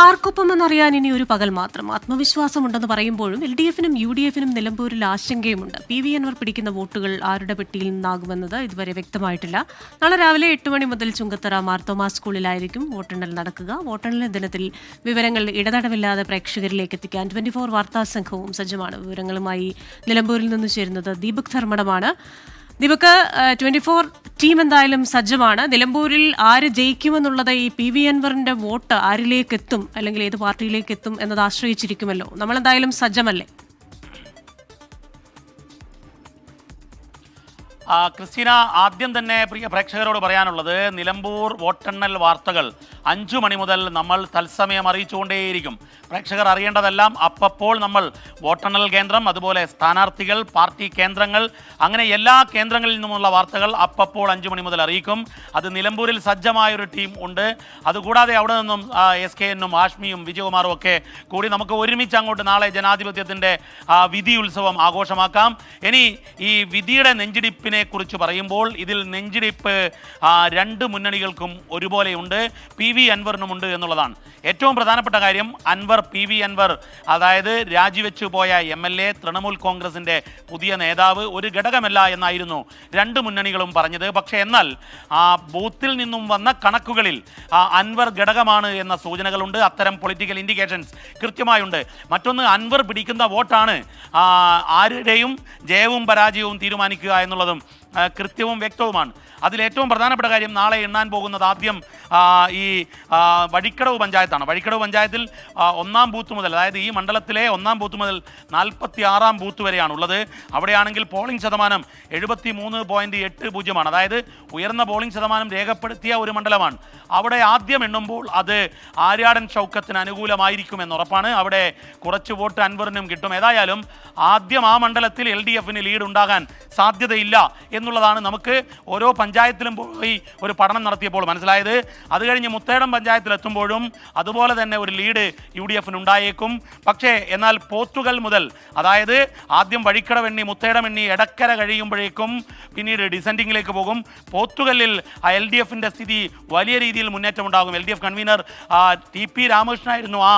ആർക്കൊപ്പം എന്നറിയാൻ ഇനി ഒരു പകൽ മാത്രം. ആത്മവിശ്വാസമുണ്ടെന്ന് പറയുമ്പോഴും LDF-നും UDF-നും നിലമ്പൂരിൽ ആശങ്കയുമുണ്ട്. PV അൻവർ പിടിക്കുന്ന വോട്ടുകൾ ആരുടെ പെട്ടിയിൽ നിന്നാകുമെന്നത് ഇതുവരെ വ്യക്തമായിട്ടില്ല. നാളെ രാവിലെ 8 മണി മുതൽ ചുങ്കത്തറ മാർത്തോമാ സ്കൂളിലായിരിക്കും വോട്ടെണ്ണൽ നടക്കുക. വോട്ടെണ്ണൽ ദിനത്തിൽ വിവരങ്ങൾ ഇടതടവില്ലാതെ പ്രേക്ഷകരിലേക്ക് എത്തിക്കാൻ 24 വാർത്താ സംഘവും സജ്ജമാണ്. വിവരങ്ങളുമായി നിലമ്പൂരിൽ നിന്ന് ചേരുന്നത് ദീപക് ധർമ്മടമാണ്. ദീപക്, 24 ടീം എന്തായാലും സജ്ജമാണ്. നിലമ്പൂരിൽ ആര് ജയിക്കുമെന്നുള്ളത് ഈ PV അൻവറിന്റെ വോട്ട് ആരിലേക്ക് എത്തും, അല്ലെങ്കിൽ ഏത് പാർട്ടിയിലേക്ക് എത്തും എന്നത് ആശ്രയിച്ചിരിക്കുമല്ലോ. നമ്മളെന്തായാലും സജ്ജമല്ലേ? ക്രിസ്റ്റീന, ആദ്യം തന്നെ പ്രിയ പ്രേക്ഷകരോട് പറയാനുള്ളത്, നിലമ്പൂർ വോട്ടെണ്ണൽ വാർത്തകൾ 5 മണി മുതൽ നമ്മൾ തത്സമയം അറിയിച്ചുകൊണ്ടേയിരിക്കും. പ്രേക്ഷകർ അറിയേണ്ടതെല്ലാം അപ്പോൾ നമ്മൾ വോട്ടെണ്ണൽ കേന്ദ്രം, അതുപോലെ സ്ഥാനാർത്ഥികൾ, പാർട്ടി കേന്ദ്രങ്ങൾ, അങ്ങനെ എല്ലാ കേന്ദ്രങ്ങളിൽ നിന്നുമുള്ള വാർത്തകൾ അപ്പോൾ 5 മണി മുതൽ അറിയിക്കും. അത് നിലമ്പൂരിൽ സജ്ജമായൊരു ടീം ഉണ്ട്. അതുകൂടാതെ അവിടെ നിന്നും SKN-ഉം ആഷ്മിയും വിജയകുമാറും ഒക്കെ കൂടി നമുക്ക് ഒരുമിച്ച് അങ്ങോട്ട് നാളെ ജനാധിപത്യത്തിൻ്റെ വിധി ഉത്സവം ആഘോഷമാക്കാം. ഇനി ഈ വിധിയുടെ നെഞ്ചിടിപ്പിനെ കുറിച്ച് പറയുമ്പോൾ ഇതിൽ നെഞ്ചിടിപ്പ് 2 മുന്നണികൾക്കും ഒരുപോലെയുണ്ട്, PV അൻവറിനുമുണ്ട് എന്നുള്ളതാണ്. ഏറ്റവും പ്രധാനപ്പെട്ട കാര്യം, PV അൻവർ, അതായത് രാജിവെച്ചു പോയ MLA, തൃണമൂൽ കോൺഗ്രസിൻ്റെ പുതിയ നേതാവ്, ഒരു ഘടകമല്ല എന്നായിരുന്നു 2 മുന്നണികളും പറഞ്ഞത്. പക്ഷേ എന്നാൽ ബൂത്തിൽ നിന്നും വന്ന കണക്കുകളിൽ അൻവർ ഘടകമാണ് എന്ന സൂചനകളുണ്ട്. അത്തരം പൊളിറ്റിക്കൽ ഇൻഡിക്കേഷൻസ് കൃത്യമായുണ്ട്. മറ്റൊന്ന്, അൻവർ പിടിക്കുന്ന വോട്ടാണ് ആരുടെയും ജയവും പരാജയവും തീരുമാനിക്കുക എന്നുള്ളതും കൃത്യവും വ്യക്തവുമാണ്. അതിലേറ്റവും പ്രധാനപ്പെട്ട കാര്യം, നാളെ എണ്ണാൻ പോകുന്നത് ആദ്യം ഈ വഴിക്കടവ് പഞ്ചായത്താണ്. വഴിക്കടവ് പഞ്ചായത്തിൽ 1-ാം ബൂത്ത് മുതൽ, അതായത് ഈ മണ്ഡലത്തിലെ 1-ാം ബൂത്ത് മുതൽ 46-ാം ബൂത്ത് വരെയാണുള്ളത്. അവിടെയാണെങ്കിൽ പോളിംഗ് ശതമാനം 73.80%, അതായത് ഉയർന്ന പോളിംഗ് ശതമാനം രേഖപ്പെടുത്തിയ ഒരു മണ്ഡലമാണ്. അവിടെ ആദ്യം എണ്ണുമ്പോൾ അത് ആര്യാടൻ ഷൗക്കത്തിന് അനുകൂലമായിരിക്കുമെന്നുറപ്പാണ്. അവിടെ കുറച്ച് വോട്ട് അൻവറിനും കിട്ടും. ഏതായാലും ആദ്യം ആ മണ്ഡലത്തിൽ LDF-ന് ലീഡ് ഉണ്ടാകാൻ സാധ്യതയില്ല എന്നുള്ളതാണ് നമുക്ക് ഓരോ പഞ്ചായത്തിലും പോയി ഒരു പഠനം നടത്തിയപ്പോൾ മനസ്സിലായത്. അത് കഴിഞ്ഞ് മുത്തേടം പഞ്ചായത്തിലെത്തുമ്പോഴും അതുപോലെ തന്നെ ഒരു ലീഡ് UDF-ന് ഉണ്ടായേക്കും. പക്ഷേ എന്നാൽ പോത്തുകൽ മുതൽ, അതായത് ആദ്യം വഴിക്കടവെണ്ണി, മുത്തേടമെണ്ണി, എടക്കര കഴിയുമ്പോഴേക്കും പിന്നീട് ഡിസെൻഡിങ്ങിലേക്ക് പോകും. പോത്തുകല്ലിൽ LDF-ന്റെ സ്ഥിതി വലിയ രീതിയിൽ മുന്നേറ്റമുണ്ടാകും. LDF കൺവീനർ TP രാമകൃഷ്ണനായിരുന്നു ആ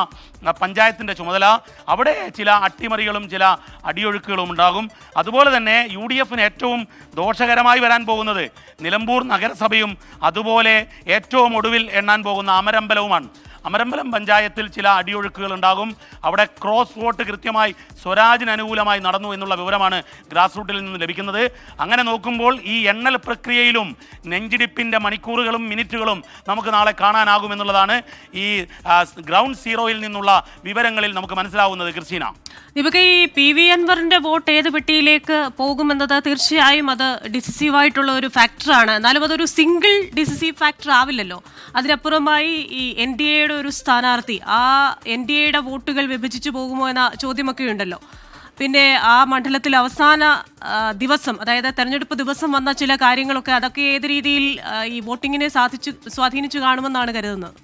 പഞ്ചായത്തിൻ്റെ ചുമതല. അവിടെ ചില അട്ടിമറികളും ചില അടിയൊഴുക്കുകളും ഉണ്ടാകും. അതുപോലെ തന്നെ UDF-ന് ഏറ്റവും ദോഷകരമായി വരാൻ പോകുന്നത് നിലമ്പൂർ നഗരസഭയും അതുപോലെ ഏറ്റവും ഒടുവിൽ എണ്ണാൻ പോകുന്ന അമരമ്പലവുമാണ്. അമരമ്പലം പഞ്ചായത്തിൽ ചില അടിയൊഴുക്കുകൾ ഉണ്ടാകും. അവിടെ ക്രോസ് വോട്ട് കൃത്യമായി സ്വരാജിന് അനുകൂലമായി നടന്നു എന്നുള്ള വിവരമാണ് ഗ്രാസ് റൂട്ടിൽ നിന്ന് ലഭിക്കുന്നത്. അങ്ങനെ നോക്കുമ്പോൾ ഈ എണ്ണൽ പ്രക്രിയയിലും നെഞ്ചിടിപ്പിൻ്റെ മണിക്കൂറുകളും മിനിറ്റുകളും നമുക്ക് നാളെ കാണാനാകുമെന്നുള്ളതാണ് ഈ ഗ്രൗണ്ട് സീറോയിൽ നിന്നുള്ള വിവരങ്ങളിൽ നമുക്ക് മനസ്സിലാവുന്നത്. ക്രിസ്റ്റീന, നമുക്ക് ഈ PV അൻവറിന്റെ വോട്ട് ഏത് പെട്ടിയിലേക്ക് പോകുമെന്നത് തീർച്ചയായും അത് ഡിസിസീവായിട്ടുള്ള ഒരു ഫാക്ടറാണ്. എന്നാലും അതൊരു സിംഗിൾ ഡിസിസീവ് ഫാക്ടർ ആവില്ലല്ലോ. അതിനപ്പുറമായി ഈ NDA ഒരു സ്ഥാനാർത്ഥി, ആ NDA വോട്ടുകൾ വിഭജിച്ചു പോകുമോ എന്ന ചോദ്യമൊക്കെ ഉണ്ടല്ലോ. പിന്നെ ആ മണ്ഡലത്തിൽ അവസാന ദിവസം, അതായത് തെരഞ്ഞെടുപ്പ് ദിവസം വന്ന ചില കാര്യങ്ങളൊക്കെ, അതൊക്കെ ഏത് രീതിയിൽ ഈ വോട്ടിങ്ങിനെ സ്വാധീനിച്ചു കാണുമെന്നാണ് കരുതുന്നത്?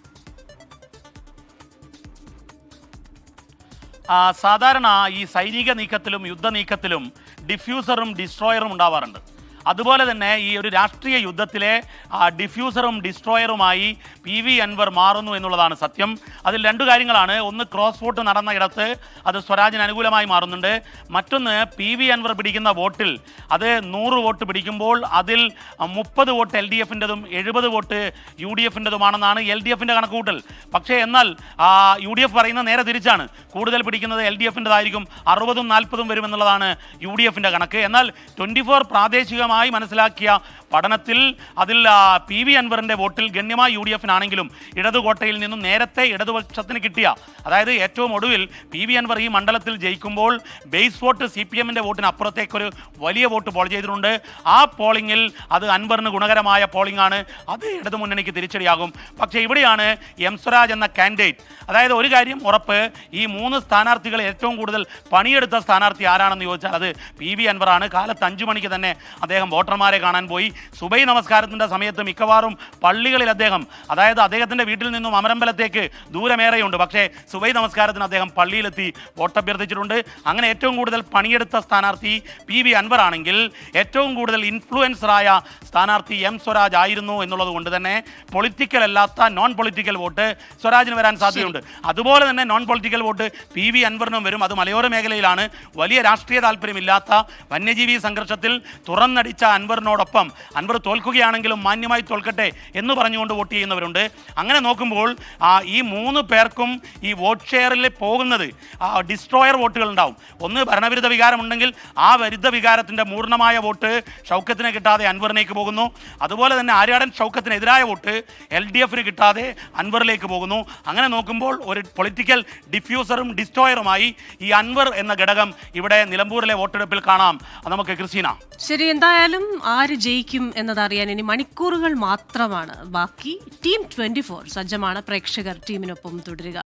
സാധാരണ ഈ സൈനിക നീക്കത്തിലും യുദ്ധ നീക്കത്തിലും ഡിഫ്യൂസറും ഡിസ്ട്രോയറും ഉണ്ടാവാറുണ്ട്. അതുപോലെ തന്നെ ഈ ഒരു രാഷ്ട്രീയ യുദ്ധത്തിലെ ഡിഫ്യൂസറും ഡിസ്ട്രോയറുമായി PV അൻവർ മാറുന്നു എന്നുള്ളതാണ് സത്യം. അതിൽ 2 കാര്യങ്ങളാണ്. ഒന്ന്, ക്രോസ് വോട്ട് നടന്ന ഇടത്ത് അത് സ്വരാജിന് അനുകൂലമായി മാറുന്നുണ്ട്. മറ്റൊന്ന്, PV അൻവർ പിടിക്കുന്ന വോട്ടിൽ അത് 100 വോട്ട് പിടിക്കുമ്പോൾ അതിൽ 30 വോട്ട് LDF-ൻ്റെതും 70 വോട്ട് UDF-ൻ്റെതുമാണെന്നാണ് LDF-ൻ്റെ കണക്കുകൂട്ടൽ. പക്ഷേ എന്നാൽ UDF പറയുന്നത് നേരെ തിരിച്ചാണ്. കൂടുതൽ പിടിക്കുന്നത് LDF-ൻ്റെതായിരിക്കും, 60-ഉം 40-ഉം വരുമെന്നുള്ളതാണ് UDF-ൻ്റെ കണക്ക്. എന്നാൽ 24 പ്രാദേശികമായി മനസ്സിലാക്കിയ പഠനത്തിൽ അതിൽ PV അൻവറിൻ്റെ വോട്ടിൽ ഗണ്യമായി UDF-നാണെങ്കിലും ഇടതുകോട്ടയിൽ നിന്നും നേരത്തെ ഇടതുപക്ഷത്തിന് കിട്ടിയ, അതായത് ഏറ്റവും ഒടുവിൽ PV അൻവർ ഈ മണ്ഡലത്തിൽ ജയിക്കുമ്പോൾ ബേസ് വോട്ട് CPM-ൻ്റെ വോട്ടിന് അപ്പുറത്തേക്കൊരു വലിയ വോട്ട് പോൾ ചെയ്തിട്ടുണ്ട്. ആ പോളിങ്ങിൽ അത് അൻവറിന് ഗുണകരമായ പോളിംഗ് ആണ്. അത് ഇടതുമുന്നണിക്ക് തിരിച്ചടിയാകും. പക്ഷേ ഇവിടെയാണ് M. സ്വരാജ് എന്ന കാൻഡിഡേറ്റ്, അതായത് ഒരു കാര്യം ഉറപ്പ്, ഈ 3 സ്ഥാനാർത്ഥികൾ ഏറ്റവും കൂടുതൽ പണിയെടുത്ത സ്ഥാനാർത്ഥി ആരാണെന്ന് ചോദിച്ചാൽ അത് PV അൻവറാണ്. കാലത്ത് 5 മണിക്ക് തന്നെ അദ്ദേഹം വോട്ടർമാരെ കാണാൻ പോയി. സുബൈ നമസ്കാരത്തിൻ്റെ സമയത്ത് മിക്കവാറും പള്ളികളിൽ അദ്ദേഹം, അതായത് അദ്ദേഹത്തിൻ്റെ വീട്ടിൽ നിന്നും അമരമ്പലത്തേക്ക് ദൂരമേറെയുണ്ട്, പക്ഷേ സുബൈ നമസ്കാരത്തിന് അദ്ദേഹം പള്ളിയിലെത്തി വോട്ടഭ്യർത്ഥിച്ചിട്ടുണ്ട്. അങ്ങനെ ഏറ്റവും കൂടുതൽ പണിയെടുത്ത സ്ഥാനാർത്ഥി PV അൻവർ ആണെങ്കിൽ ഏറ്റവും കൂടുതൽ ഇൻഫ്ലുവൻസറായ സ്ഥാനാർത്ഥി M സ്വരാജ് ആയിരുന്നു എന്നുള്ളത് കൊണ്ട് തന്നെ പൊളിറ്റിക്കൽ അല്ലാത്ത നോൺ പൊളിറ്റിക്കൽ വോട്ട് സ്വരാജിന് വരാൻ സാധ്യതയുണ്ട്. അതുപോലെ തന്നെ നോൺ പൊളിറ്റിക്കൽ വോട്ട് PV അൻവറിനും വരും. അത് മലയോര മേഖലയിലാണ്. വലിയ രാഷ്ട്രീയ താല്പര്യമില്ലാത്ത വന്യജീവി സംഘർഷത്തിൽ തുറന്നടിച്ച അൻവറിനോടൊപ്പം അൻവർ തോൽക്കുകയാണെങ്കിലും മാന്യമായി തോൽക്കട്ടെ എന്ന് പറഞ്ഞുകൊണ്ട് വോട്ട് ചെയ്യുന്നവരുണ്ട്. അങ്ങനെ നോക്കുമ്പോൾ ഈ 3 പേർക്കും ഈ വോട്ട് ഷെയറിൽ പോകുന്നത് ഡിസ്ട്രോയർ വോട്ടുകൾ ഉണ്ടാവും. ഒന്ന്, ഭരണവിരുദ്ധ വികാരമുണ്ടെങ്കിൽ ആ വിരുദ്ധ വികാരത്തിൻ്റെ പൂർണ്ണമായ വോട്ട് ഷൗക്കത്തിന് കിട്ടാതെ അൻവറിലേക്ക് പോകുന്നു. അതുപോലെ തന്നെ ആര്യാടൻ ഷൗക്കത്തിനെതിരായ വോട്ട് LDFന് കിട്ടാതെ അൻവറിലേക്ക് പോകുന്നു. അങ്ങനെ നോക്കുമ്പോൾ ഒരു പൊളിറ്റിക്കൽ ഡിഫ്യൂസറും ഡിസ്ട്രോയറുമായി ഈ അൻവർ എന്ന ഘടകം ഇവിടെ നിലമ്പൂരിലെ വോട്ടെടുപ്പിൽ കാണാം. നമുക്ക് ക്രിസ്റ്റീന. ശരി, എന്തായാലും ആര് ജയിക്കും എന്നതറിയാൻ ഇനി മണിക്കൂറുകൾ മാത്രമാണ് ബാക്കി. ടീം 24 സജ്ജമാണ്. പ്രേക്ഷകർ ടീമിനൊപ്പം തുടരുക.